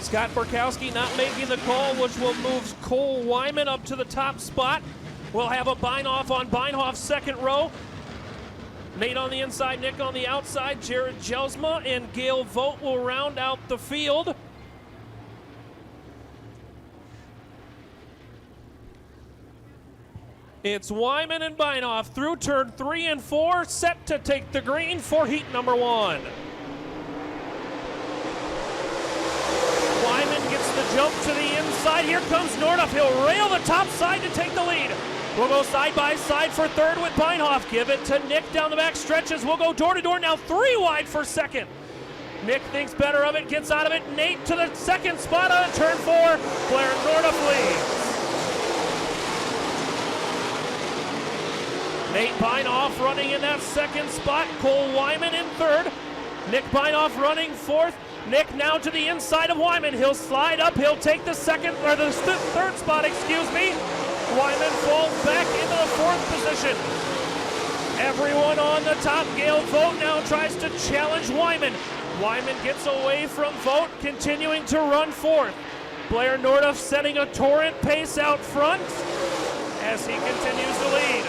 Scott Borkowski not making the call, which will move Cole Wyman up to the top spot. We'll have a Beinhoff on Beinhoff's second row. Nate on the inside, Nick on the outside. Jared Jelsma and Gale Vogt will round out the field. It's Wyman and Beinhoff through turn 3 and 4, set to take the green for heat number 1. Wyman gets the jump to the inside. Here comes Norduff. He'll rail the top side to take the lead. We'll go side by side for third with Beinhoff. Give it to Nick down the back stretches. We'll go door to door now, 3 wide for second. Nick thinks better of it, gets out of it. Nate to the second spot on turn 4. Blair Norduff leads. Nate Beinhoff running in that second spot. Cole Wyman in third. Nick Beinhoff running fourth. Nick now to the inside of Wyman. He'll slide up. He'll take the third spot, excuse me. Wyman falls back into the fourth position. Everyone on the top. Gale Vogt now tries to challenge Wyman. Wyman gets away from Vogt, continuing to run fourth. Blair Norduff setting a torrent pace out front as he continues to lead.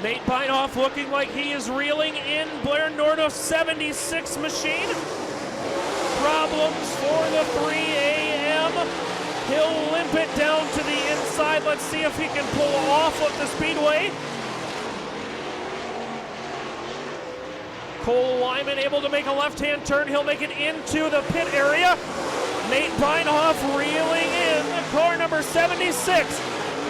Nate Beinhoff looking like he is reeling in Blair Norduff's 76 machine. Problems for the 3 a.m. He'll limp it down to the inside. Let's see if he can pull off of the Speedway. Cole Wyman able to make a left-hand turn. He'll make it into the pit area. Nate Beinhoff reeling in the car number 76.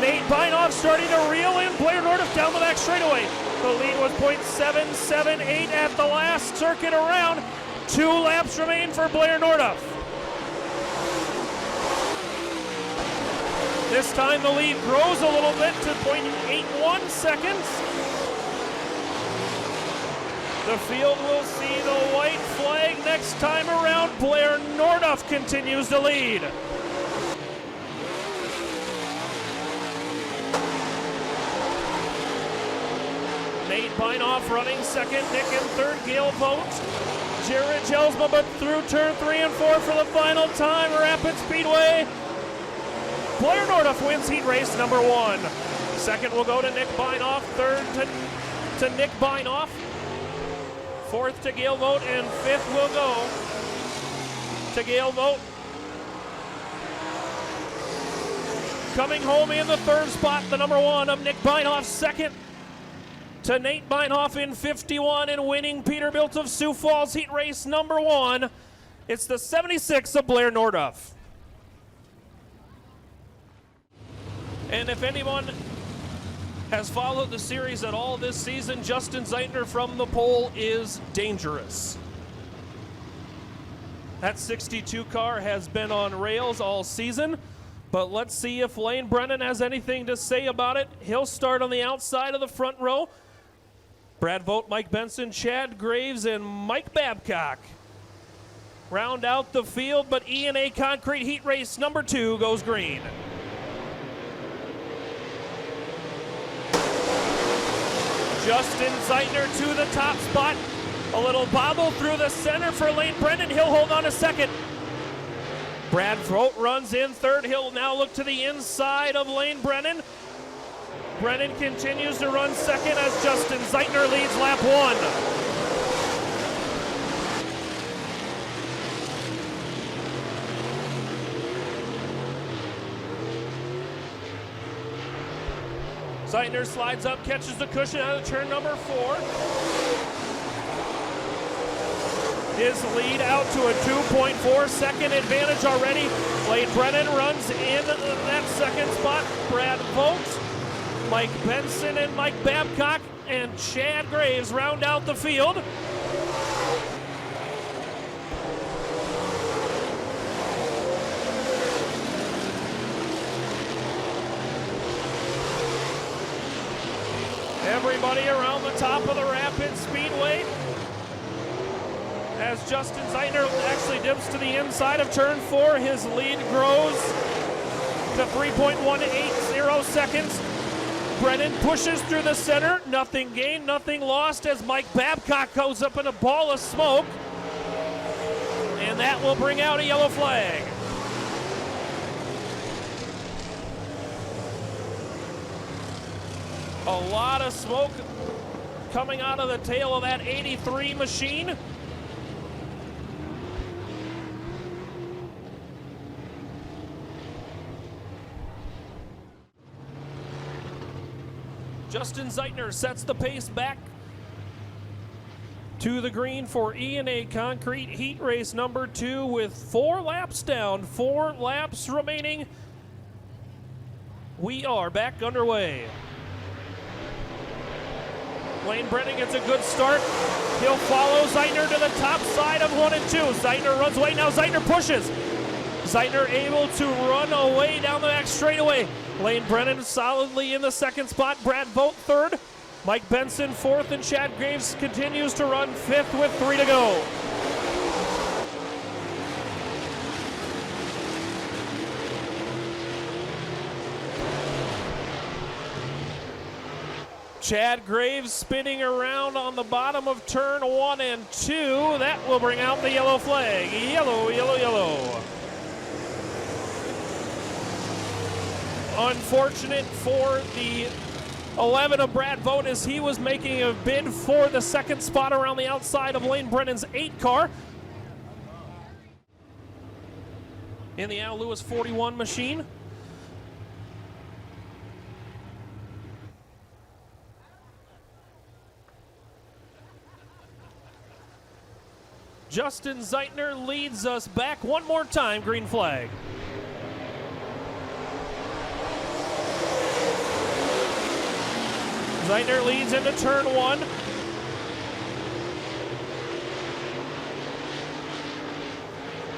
Nate Beinhoff starting to reel in Blair Norduff down the back straightaway. The lead was .778 at the last circuit around. 2 laps remain for Blair Norduff. This time the lead grows a little bit to .81 seconds. The field will see the white flag next time around. Blair Norduff continues to lead. Nate Beinhoff running second, Nick in third, Gale Vogt. Jared Jelsma, but through turn 3 and 4 for the final time, Rapid Speedway. Blair Norduff wins heat race number 1. Second will go to Nick Beinhoff, third to Nick Beinhoff, fourth to Gale Vogt, and fifth will go to Gale Vogt. Coming home in the third spot, the number 1 of Nick Beinhoff, second to Nate Beinhoff in 51 and winning Peterbilt of Sioux Falls heat race number 1. It's the 76 of Blair Norduff. And if anyone has followed the series at all this season, Justin Zeitner from the pole is dangerous. That 62 car has been on rails all season, but let's see if Lane Brennan has anything to say about it. He'll start on the outside of the front row. Brad Vogt, Mike Benson, Chad Graves, and Mike Babcock round out the field, but E&A Concrete heat race number 2 goes green. Justin Zeitner to the top spot. A little bobble through the center for Lane Brennan. He'll hold on a second. Brad Vogt runs in third. He'll now look to the inside of Lane Brennan. Brennan continues to run second as Justin Zeitner leads lap 1. Zeitner slides up, catches the cushion out of turn number 4. His lead out to a 2.4 second advantage already. Lane Brennan runs in that second spot. Brad Vogt, Mike Benson and Mike Babcock and Chad Graves round out the field. Everybody around the top of the Rapid Speedway as Justin Zeitner actually dips to the inside of turn 4. His lead grows to 3.180 seconds. Brennan pushes through the center. Nothing gained, nothing lost as Mike Babcock goes up in a ball of smoke. And that will bring out a yellow flag. A lot of smoke coming out of the tail of that 83 machine. Justin Zeitner sets the pace back to the green for E&A Concrete Heat Race number 2 with 4 laps down, 4 laps remaining. We are back underway. Lane Brennan gets a good start. He'll follow Zeitner to the top side of 1 and 2. Zeitner runs away, now Zeitner pushes. Zeitner able to run away down the back straightaway. Lane Brennan solidly in the second spot. Brad Vogt third. Mike Benson fourth, and Chad Graves continues to run fifth with 3 to go. Chad Graves spinning around on the bottom of turn 1 and 2. That will bring out the yellow flag. Yellow, yellow, yellow. Unfortunate for the 11 of Brad Vogt as he was making a bid for the second spot around the outside of Lane Brennan's 8 car. In the Al Lewis 41 machine. Justin Zeitner leads us back one more time, green flag. Zeitner leads into turn 1.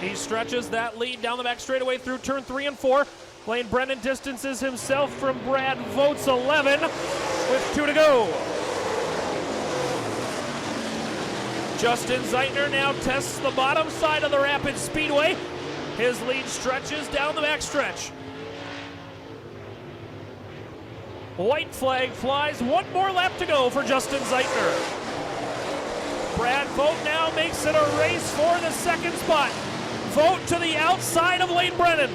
He stretches that lead down the back straightaway through turn 3 and 4. Lane Brennan distances himself from Brad Vogt's 11 with 2 to go. Justin Zeitner now tests the bottom side of the Rapid Speedway. His lead stretches down the backstretch. White flag flies, 1 more lap to go for Justin Zeitner. Brad Vogt now makes it a race for the second spot. Vogt to the outside of Lane Brennan.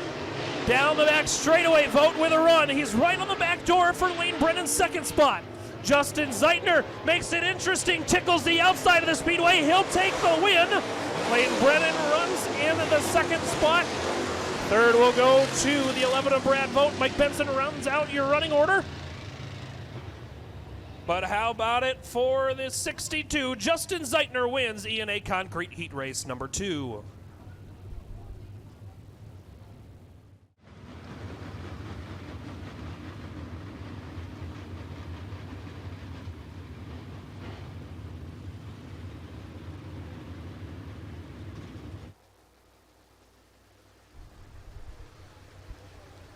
Down the back straightaway, Vogt with a run. He's right on the back door for Lane Brennan's second spot. Justin Zeitner makes it interesting, tickles the outside of the speedway. He'll take the win. Lane Brennan runs in the second spot. Third will go to the 11 of Brad Vogt. Mike Benson rounds out your running order. But how about it for the 62? Justin Zeitner wins E&A Concrete Heat Race number 2.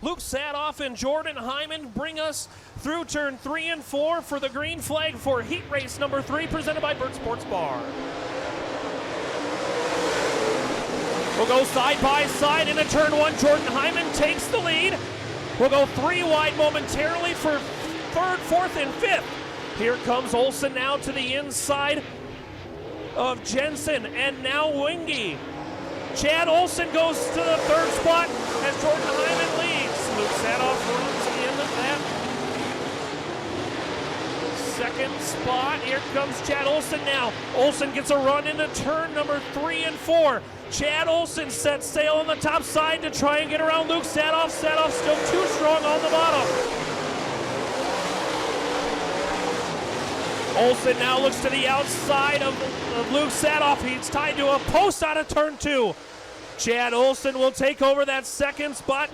Luke Sadoff and Jordan Hyman bring us through turn 3 and 4 for the green flag for Heat Race number 3, presented by Burt Sports Bar. We'll go side by side into turn 1. Jordan Hyman takes the lead. We'll go 3 wide momentarily for 3rd, 4th, and 5th. Here comes Olsen now to the inside of Jensen, and now Wingy. Chad Olsen goes to the 3rd spot as Jordan Hyman leads. Luke Sadoff runs in that 2nd spot. Here comes Chad Olsen now. Olsen gets a run into turn number 3 and 4. Chad Olsen sets sail on the top side to try and get around Luke Sadoff. Sadoff still too strong on the bottom. Olsen now looks to the outside of Luke Sadoff. He's tied to a post out of turn 2. Chad Olsen will take over that 2nd spot.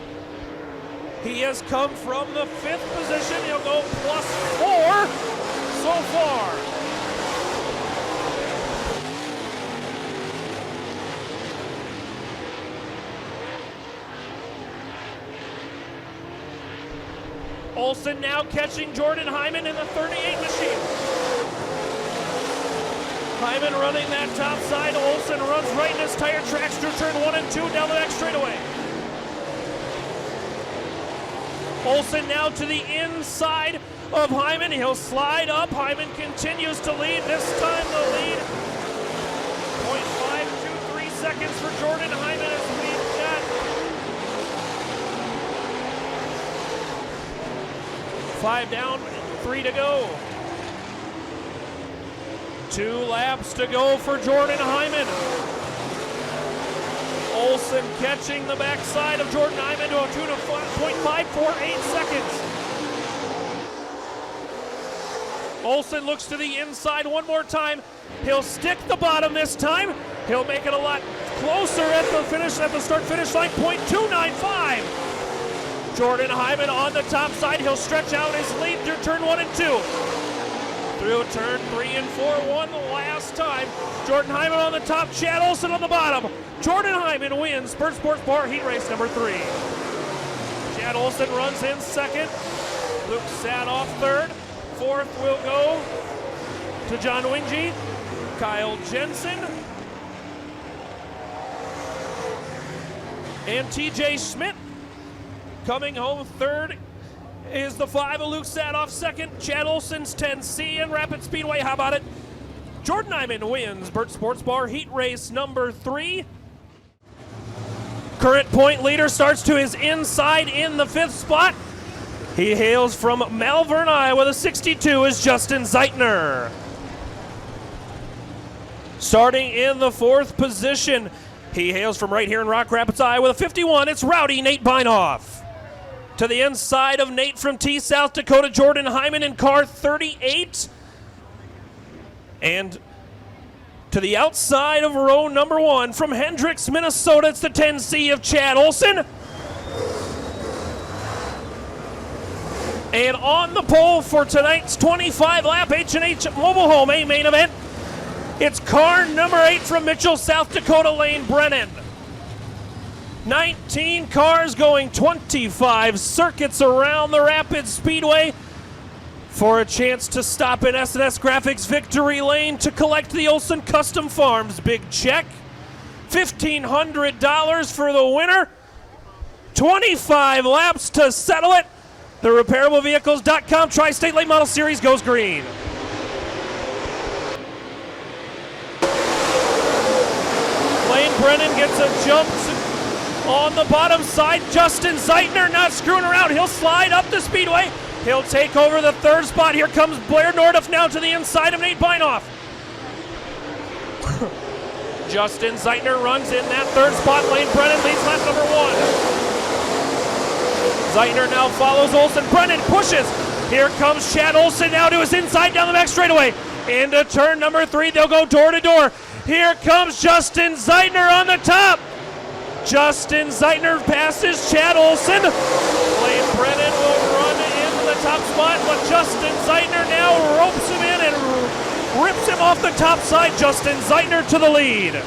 He has come from the 5th position. He'll go +4 so far. Olsen now catching Jordan Hyman in the 38 machine. Hyman running that top side. Olsen runs right in his tire tracks through turn 1 and 2 down the back straightaway. Olsen now to the inside of Hyman. He'll slide up. Hyman continues to lead. This time the lead, 0.523 seconds for Jordan Hyman as we've got 5 down, 3 to go. 2 laps to go for Jordan Hyman. Olsen catching the backside of Jordan Hyman to a tune of 0.548 seconds. Olsen looks to the inside one more time. He'll stick the bottom this time. He'll make it a lot closer at the finish, at the start-finish line, 0.295. Jordan Hyman on the top side. He'll stretch out his lead through turn 1 and 2. Through turn 3 and 4, one last time. Jordan Hyman on the top, Chad Olsen on the bottom. Jordan Hyman wins Burt Sports Bar Heat Race number 3. Chad Olsen runs in second. Luke Sadoff third. Fourth will go to John Wingy. Kyle Jensen. And TJ Schmidt coming home third is the 5 of Luke Sadoff second. Chad Olsen's 10C in Rapid Speedway. How about it? Jordan Hyman wins Burt Sports Bar Heat Race number 3. Current point leader starts to his inside in the 5th spot. He hails from Malvern, Iowa. The 62 is Justin Zeitner. Starting in the 4th position, he hails from right here in Rock Rapids, Iowa. The 51, it's Rowdy Nate Beinhoff. To the inside of Nate from T, South Dakota, Jordan Hyman in car 38. And to the outside of row number 1 from Hendricks, Minnesota, it's the 10C of Chad Olsen. And on the pole for tonight's 25-lap H&H Mobile Home A main event, it's car number 8 from Mitchell, South Dakota, Lane Brennan. 19 cars going 25 circuits around the Rapid Speedway for a chance to stop in S&S Graphics Victory Lane to collect the Olsen Custom Farms big check. $1,500 for the winner. 25 laps to settle it. The RepairableVehicles.com Tri-State Late Model Series goes green. Lane Brennan gets a jump on the bottom side. Justin Zeitner not screwing around. He'll slide up the speedway. He'll take over the 3rd spot. Here comes Blair Norduff now to the inside of Nate Beinhoff. Justin Zeitner runs in that 3rd spot. Lane Brennan leads lap number 1. Zeitner now follows Olsen. Brennan pushes. Here comes Chad Olsen now to his inside down the back straightaway. Into turn number 3. They'll go door to door. Here comes Justin Zeitner on the top. Justin Zeitner passes Chad Olsen. Lane Brennan will run into the top spot, but Justin Zeitner now ropes him in and rips him off the top side. Justin Zeitner to the lead.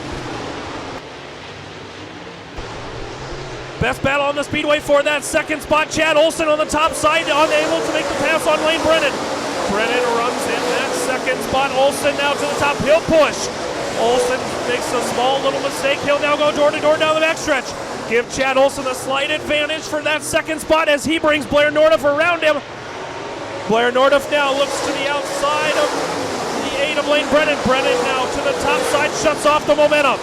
Best battle on the speedway for that 2nd spot. Chad Olsen on the top side, unable to make the pass on Lane Brennan. Brennan runs in that 2nd spot. Olsen now to the top. He'll push. Olsen makes a small little mistake. He'll now go door to door down the backstretch. Give Chad Olsen a slight advantage for that 2nd spot as he brings Blair Norduff around him. Blair Norduff now looks to the outside of the 8 of Lane Brennan. Brennan now to the top side, shuts off the momentum.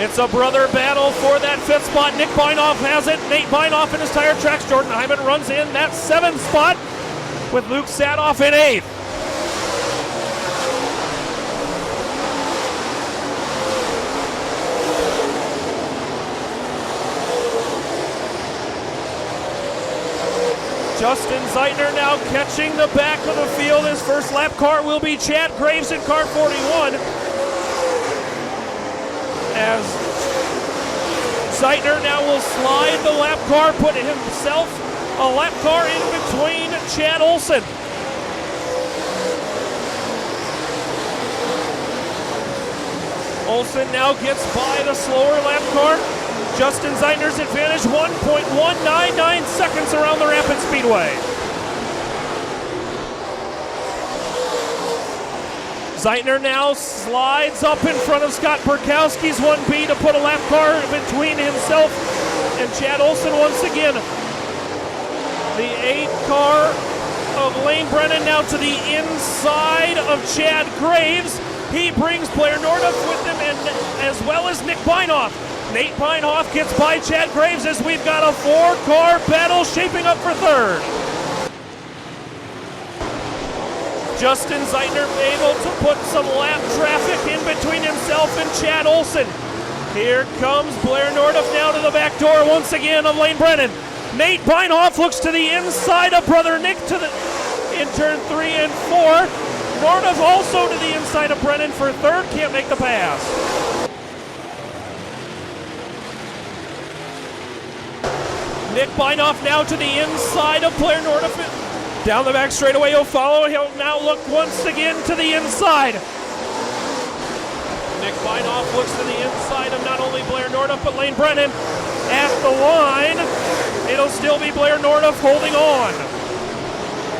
It's a brother battle for that 5th spot. Nick Beinhoff has it. Nate Beinhoff in his tire tracks. Jordan Hyman runs in that 7th spot with Luke Sadoff in 8th. Justin Zeitner now catching the back of the field. His first lap car will be Chad Graves in car 41. As Zeitner now will slide the lap car, put himself a lap car in between Chad Olsen. Olsen now gets by the slower lap car. Justin Zeitner's advantage, 1.199 seconds around the Rapid Speedway. Zeitner now slides up in front of Scott Perkowski's 1B to put a lap car between himself and Chad Olsen once again. The 8 car of Lane Brennan now to the inside of Chad Graves. He brings Blair Nordup with him, and as well as Nick Beinhoff. Nate Beinhoff gets by Chad Graves as we've got a 4-car battle shaping up for third. Justin Zeitner able to put some lap traffic in between himself and Chad Olson. Here comes Blair Nordup now to the back door once again of Lane Brennan. Nate Beinhoff looks to the inside of brother Nick in turn 3 and 4. Nordup also to the inside of Brennan for third, can't make the pass. Nick Beinhoff now to the inside of Blair Nordup. Down the back straightaway, he'll follow. He'll now look once again to the inside. Nick Beinhoff looks to the inside of not only Blair Nordup, but Lane Brennan. At the line, it'll still be Blair Nordup holding on.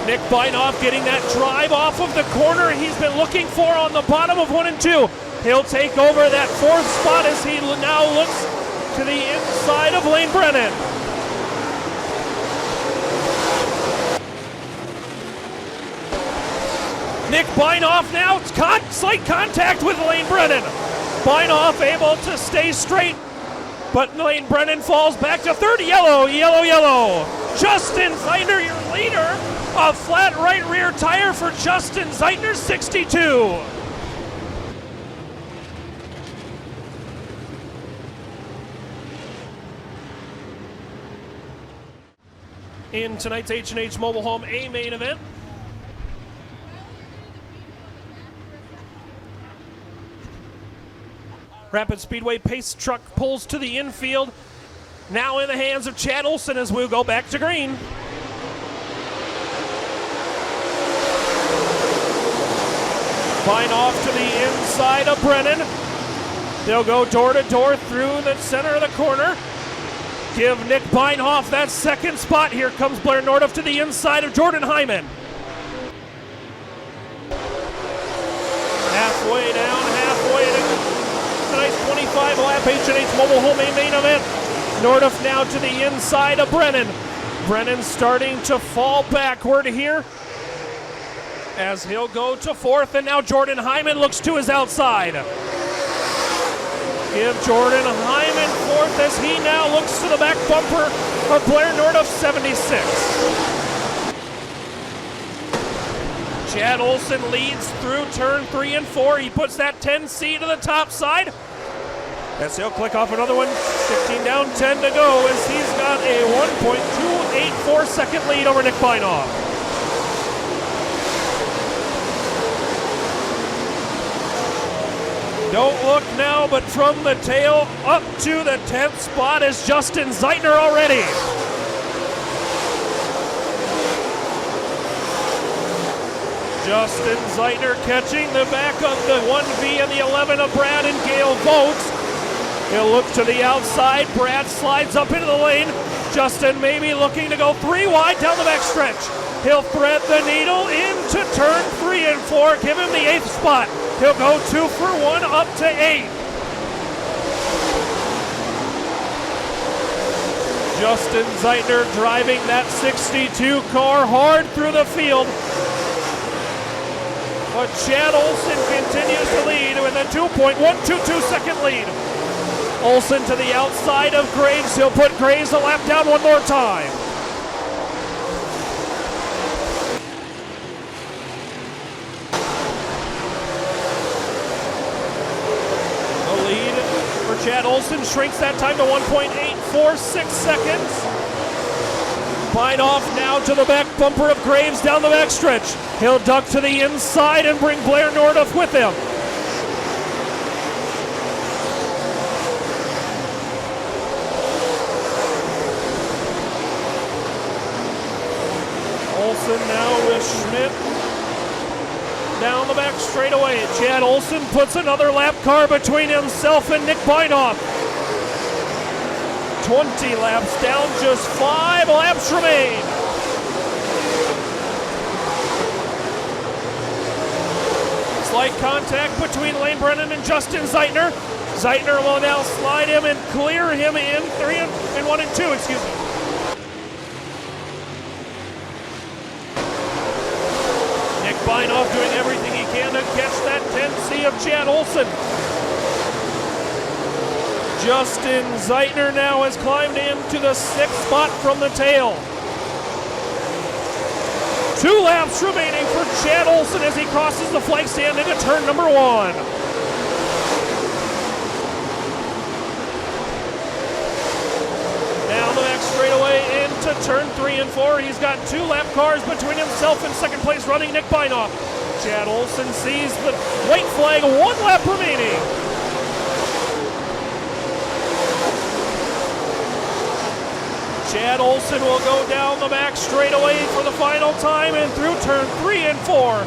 Nick Beinhoff getting that drive off of the corner he's been looking for on the bottom of 1 and 2. He'll take over that 4th spot as he now looks to the inside of Lane Brennan. Nick Beinhoff now, slight contact with Lane Brennan. Beinhoff able to stay straight, but Lane Brennan falls back to third. Yellow. Justin Zeitner, your leader. A flat right rear tire for Justin Zeitner, 62. In tonight's H&H Mobile Home A main event, Rapid Speedway pace truck pulls to the infield. Now in the hands of Chad Olson as we'll go back to green. Beinhoff to the inside of Brennan. They'll go door to door through the center of the corner. Give Nick Beinhoff that 2nd spot. Here comes Blair Nordup to the inside of Jordan Hyman. Halfway down, halfway to tonight's 25 lap H&H Mobile Home A main event. Nordup now to the inside of Brennan. Brennan starting to fall backward here as he'll go to 4th, and now Jordan Hyman looks to his outside. Give Jordan Hyman 4th as he now looks to the back bumper of Blair Nordup, 76. Chad Olson leads through turn 3 and 4. He puts that 10C to the top side as he'll click off another one. 15 down, 10 to go as he's got a 1.284 second lead over Nick Beinhoff. Don't look now, but from the tail up to the 10th spot is Justin Zeitner already. Justin Zeitner catching the back of the 1V and the 11 of Brad and Gale Vokes. He'll look to the outside. Brad slides up into the lane. Justin maybe looking to go 3 wide down the back stretch. He'll thread the needle into turn 3 and 4. Give him the 8th spot. He'll go 2 for 1 up to 8. Justin Zeitner driving that 62 car hard through the field. But Chad Olson continues to lead with a 2.122 second lead. Olson to the outside of Graves. He'll put Graves a lap down one more time. The lead for Chad Olson shrinks that time to 1.846 seconds. Beinhoff now to the back bumper of Graves down the backstretch. He'll duck to the inside and bring Blair Nordup with him. Olson now with Schmidt down the back straightaway. Chad Olson puts another lap car between himself and Nick Beinhoff. 20 laps down, just 5 laps remain. Slight contact between Lane Brennan and Justin Zeitner. Zeitner will now slide him and clear him in 1 and 2, excuse me. Beinoff doing everything he can to catch that 10C of Chad Olson. Justin Zeitner now has climbed into the 6th spot from the tail. 2 laps remaining for Chad Olson as he crosses the flag stand into turn number 1. Down the back straightaway into turn 3 and 4. He's got 2 lap cars between himself and second place running Nick Beinoff. Chad Olson sees the white flag, 1 lap remaining. Chad Olson will go down the back straightaway for the final time and through turn 3 and 4.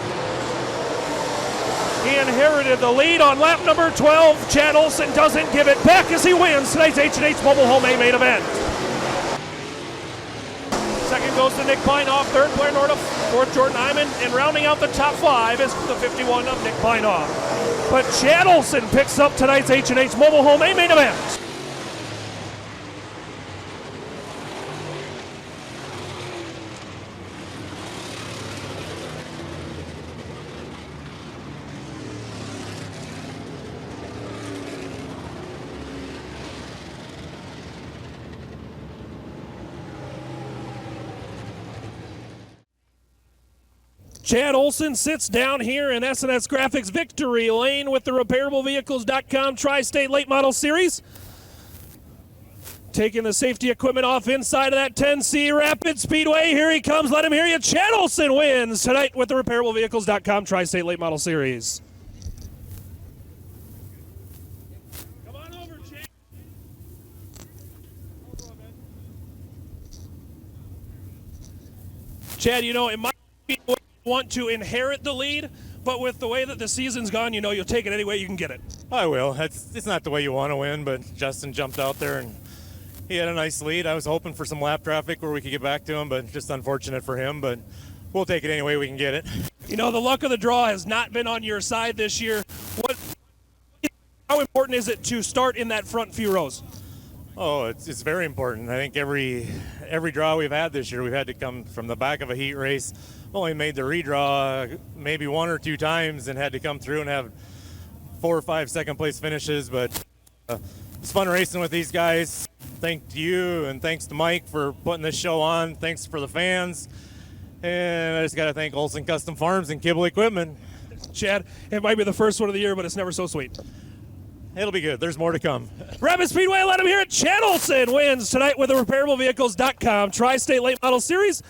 He inherited the lead on lap number 12. Chad Olson doesn't give it back as he wins tonight's H&H Mobile Home A main event. Second goes to Nick Beinoff, third Blair Norda, fourth Jordan Hyman, and rounding out the top 5 is the 51 of Nick Beinoff. But Chad Olson picks up tonight's H&H Mobile Home A main event. Chad Olson sits down here in S&S Graphics victory lane with the RepairableVehicles.com Tri-State Late Model Series. Taking the safety equipment off inside of that 10C Rapid Speedway. Here he comes. Let him hear you. Chad Olson wins tonight with the RepairableVehicles.com Tri-State Late Model Series. Come on over, Chad. Chad, you know, it might be want to inherit the lead, but with the way that the season's gone, you know you'll take it any way you can get it. I will. It's not the way you want to win, but Justin jumped out there and he had a nice lead. I was hoping for some lap traffic where we could get back to him, but just unfortunate for him, but we'll take it any way we can get it. You know, the luck of the draw has not been on your side this year. How important is it to start in that front few rows? Oh, it's very important. I think every draw we've had this year, we've had to come from the back of a heat race. Only made the redraw maybe 1 or 2 times and had to come through and have 4 or 5 second place finishes, but it's fun racing with these guys. Thanks to you and thanks to Mike for putting this show on. Thanks for the fans. And I just got to thank Olson Custom Farms and Kibble Equipment. Chad, it might be the first one of the year, but it's never so sweet. It'll be good. There's more to come. Rapid Speedway, let him hear it. Chad Olson wins tonight with the RepairableVehicles.com Tri-State Late Model Series.